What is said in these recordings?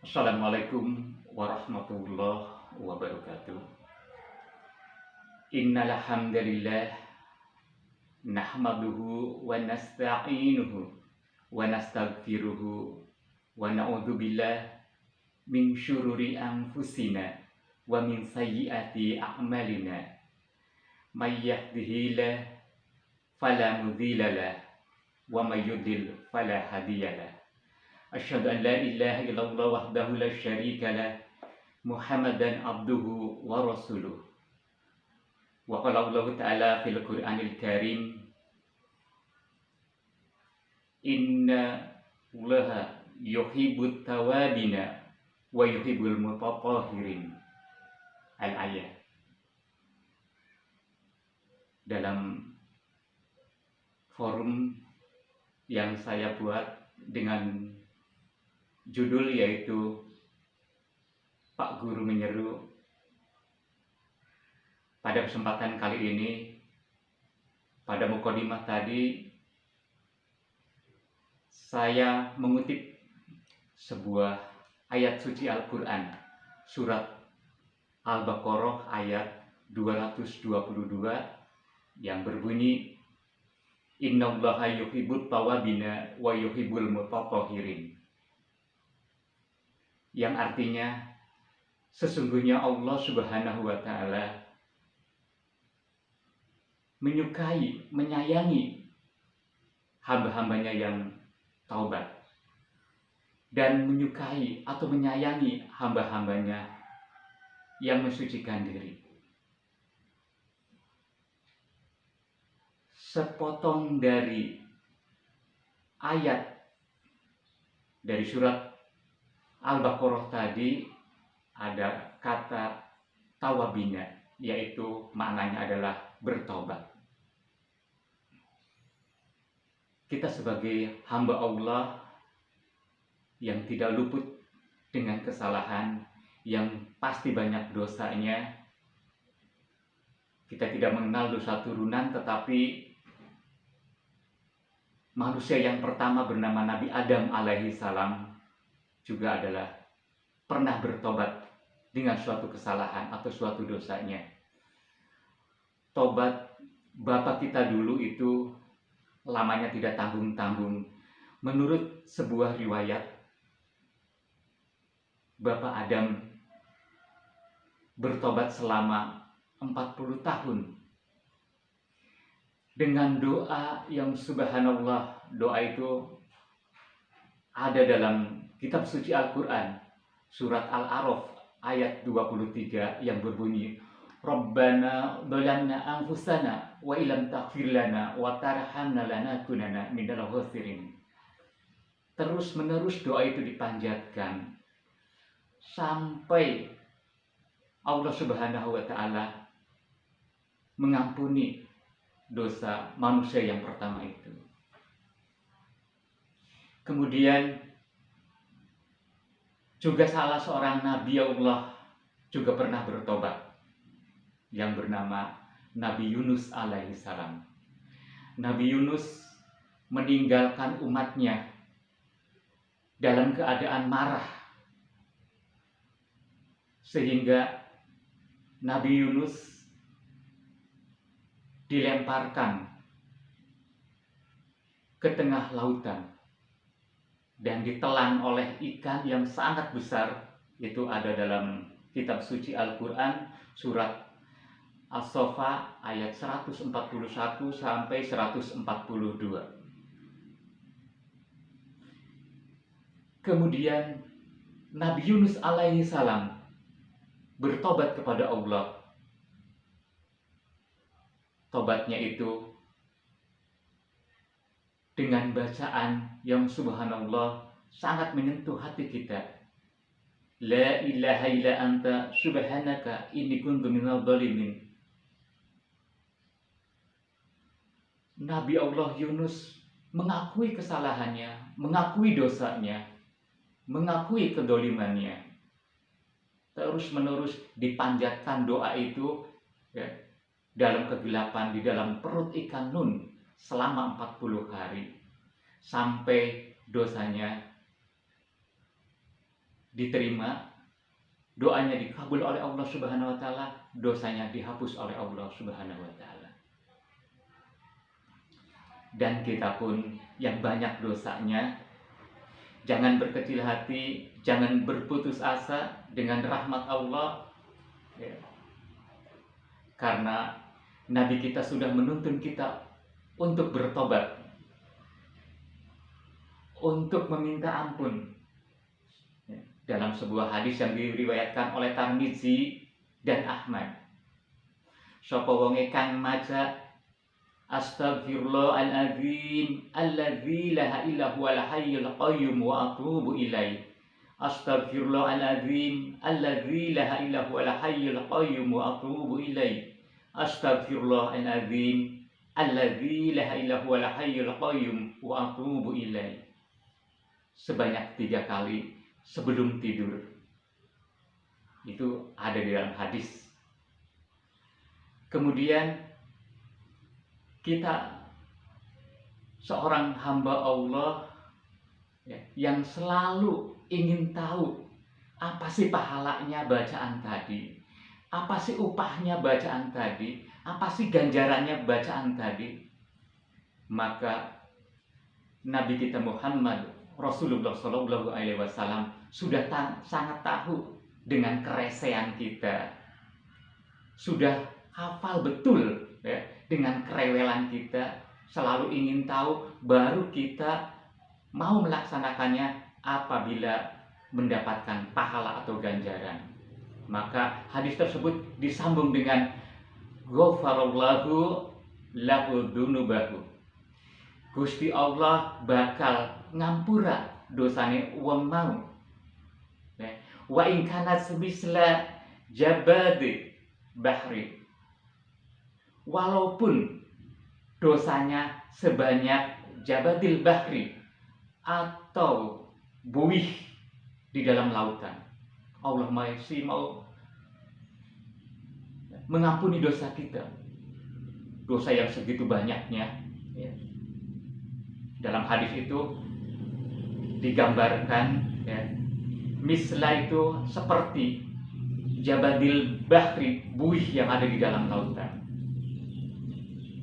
Assalamualaikum warahmatullahi wabarakatuh. Innal hamdalillah nahmaduhu wa nasta'inuhu wa nastaghfiruhu wa na'udzu billah min syururi anfusina wa min sayyiati a'malina. May yahdihillahu fala mudhillalah wa may yudlil fala hadiyalah. Asyhadu an la ilaha illallah wahdahu la syarikalah Muhammadan abduhu wa rasuluh. Wa qala Allah ta'ala fil Qur'anil Karim, inna Allaha yuhibbut tawabina wa yuhibbul mutatahhirin. Al-ayat. Dalam forum yang saya buat dengan judul yaitu Pak Guru Menyeru, pada kesempatan kali ini, pada mukadimah tadi, saya mengutip sebuah ayat suci Al-Quran, surat Al-Baqarah ayat 222 yang berbunyi, Innallaha yuhibbut tawabina wa yuhibbul mutatahhirin. Yang artinya, sesungguhnya Allah Subhanahu wa Ta'ala menyukai, menyayangi hamba-hambanya yang taubat, dan menyukai atau menyayangi hamba-hambanya yang mensucikan diri. Sepotong dari ayat dari surat Al-Baqarah tadi ada kata tawabina, yaitu maknanya adalah bertobat. Kita sebagai hamba Allah yang tidak luput dengan kesalahan, yang pasti banyak dosanya. Kita tidak mengenal dosa turunan, tetapi manusia yang pertama bernama Nabi Adam alaihi salam juga adalah pernah bertobat dengan suatu kesalahan atau suatu dosanya. Tobat bapak kita dulu itu lamanya tidak tanggung-tanggung. Menurut sebuah riwayat, Bapak Adam bertobat selama 40 tahun dengan doa yang subhanallah. Doa itu ada dalam kitab suci Al-Quran, surat Al-A'raf ayat 23 yang berbunyi, Rabbana dhalamna anfusana wa illam taghfir lana wa tarhamna lanakunanna minal khasirin. Terus menerus doa itu dipanjatkan sampai Allah Subhanahu wa Ta'ala mengampuni dosa manusia yang pertama itu. Kemudian juga salah seorang Nabi Allah juga pernah bertobat, yang bernama Nabi Yunus alaihi salam. Nabi Yunus meninggalkan umatnya dalam keadaan marah, sehingga Nabi Yunus dilemparkan ke tengah lautan dan ditelan oleh ikan yang sangat besar. Itu ada dalam kitab suci Al-Quran, surat As-Safa ayat 141 sampai 142. Kemudian Nabi Yunus alaihi salam bertobat kepada Allah. Tobatnya itu dengan bacaan yang subhanallah sangat menyentuh hati kita. La ilaha illa anta subhanaka inni kuntu minadh dhalimin. Nabi Allah Yunus mengakui kesalahannya, mengakui dosanya, mengakui kedolimannya. Terus menerus dipanjatkan doa itu ya, dalam kegelapan di dalam perut ikan nun selama 40 hari sampai dosanya diterima, doanya dikabul oleh Allah Subhanahu wa taala, dosanya dihapus oleh Allah Subhanahu wa taala. Dan kita pun yang banyak dosanya, jangan berkecil hati, jangan berputus asa dengan rahmat Allah, ya. Karena Nabi kita sudah menuntun kita untuk bertobat, untuk meminta ampun. Dalam sebuah hadis yang diriwayatkan oleh Tirmidzi dan Ahmad, sapa wonge kang maca Astaghfirullahaladzim alladzi la ilaha illa huwal hayyul qayyum wa atubu ilaih. Astaghfirullahaladzim alladzi la ilaha illa huwal hayyul qayyum wa atubu ilaih. Astaghfirullahaladzim alladzi la ilaha illa huwal hayyul qayyum wa atubu ilaih. Sebanyak 3 kali sebelum tidur. Itu ada di dalam hadis. Kemudian kita seorang hamba Allah, ya, yang selalu ingin tahu apa sih pahalanya bacaan tadi, apa sih upahnya bacaan tadi, apa sih ganjarannya bacaan tadi. Maka Nabi kita Muhammad Rasulullah Shallallahu Alaihi Wasallam sudah sangat tahu dengan keresehan kita, sudah hafal betul, ya, dengan kerewelan kita, selalu ingin tahu, baru kita mau melaksanakannya apabila mendapatkan pahala atau ganjaran. Maka hadis tersebut disambung dengan ghafarallahu lahu dunubahu. Gusti Allah bakal ngampura dosane wong mau. Wa in kana misla jabadi bahri. Walaupun dosanya sebanyak jabadil bahri atau buih di dalam lautan, Allah masih mau mengampuni dosa kita, dosa yang segitu banyaknya, ya. Dalam hadis itu digambarkan, ya, misla itu seperti jabadil bahri, buih yang ada di dalam lautan.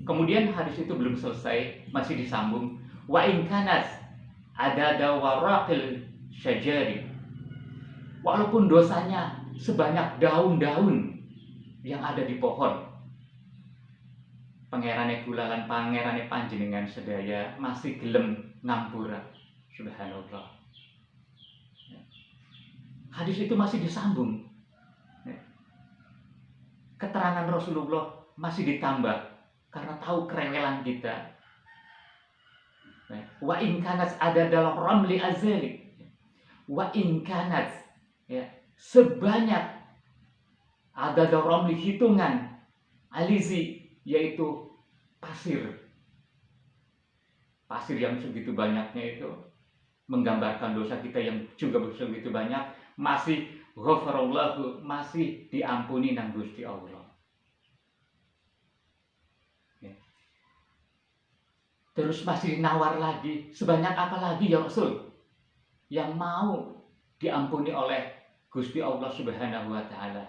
Kemudian hadis itu belum selesai, masih disambung. Wa in kanas ada dawaraqil syajari. Walaupun dosanya sebanyak daun-daun yang ada di pohon, pangerane kulalan pangerane panjenengan sedaya masih gelem ngampura. Subhanallah. Hadis itu masih disambung. Keterangan Rasulullah masih ditambah karena tahu kerewelan kita. Wa in kanat ada dalam ramli azali. Wa in kanat, ya, sebanyak ada dalam ramli hitungan alizi, yaitu pasir. Pasir yang segitu banyaknya itu menggambarkan dosa kita yang juga segitu banyak, masih ghafarallahu, masih diampuni nang Gusti Allah. Terus masih nawar lagi, sebanyak apa lagi ya Rasul yang mau diampuni oleh Gusti Allah Subhanahu wa taala.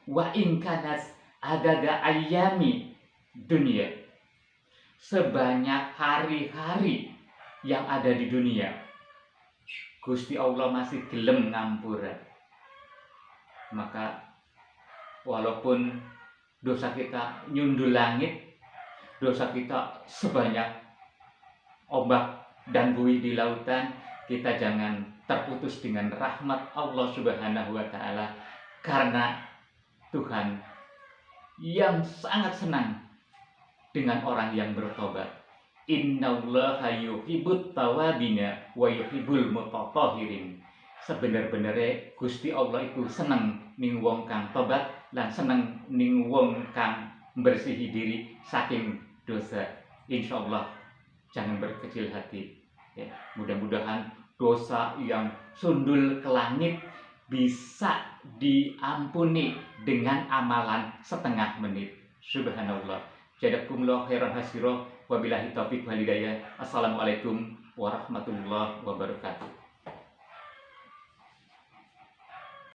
Wa in kanas adada ayyami dunia, sebanyak hari-hari yang ada di dunia, Gusti Allah masih gelem ngampura. Maka walaupun dosa kita nyundul langit, dosa kita sebanyak ombak dan buih di lautan, kita jangan terputus dengan rahmat Allah Subhanahu wa taala, karena Tuhan yang sangat senang dengan orang yang bertobat. Innallaha yuhibbut tawabina wa yuhibbul mutatahhirin. Sebenar-benare Gusti Allah itu seneng ning wong kang tobat lan seneng ning wong kang bersihi diri saking dosa. Insyaallah jangan berkecil hati, ya. Mudah-mudahan dosa yang sundul ke langit bisa diampuni dengan amalan setengah menit. Subhanallah. Jazakumullah khairan hasiro. Wabillahi taufiq wal hidayah. Assalamualaikum warahmatullahi wabarakatuh.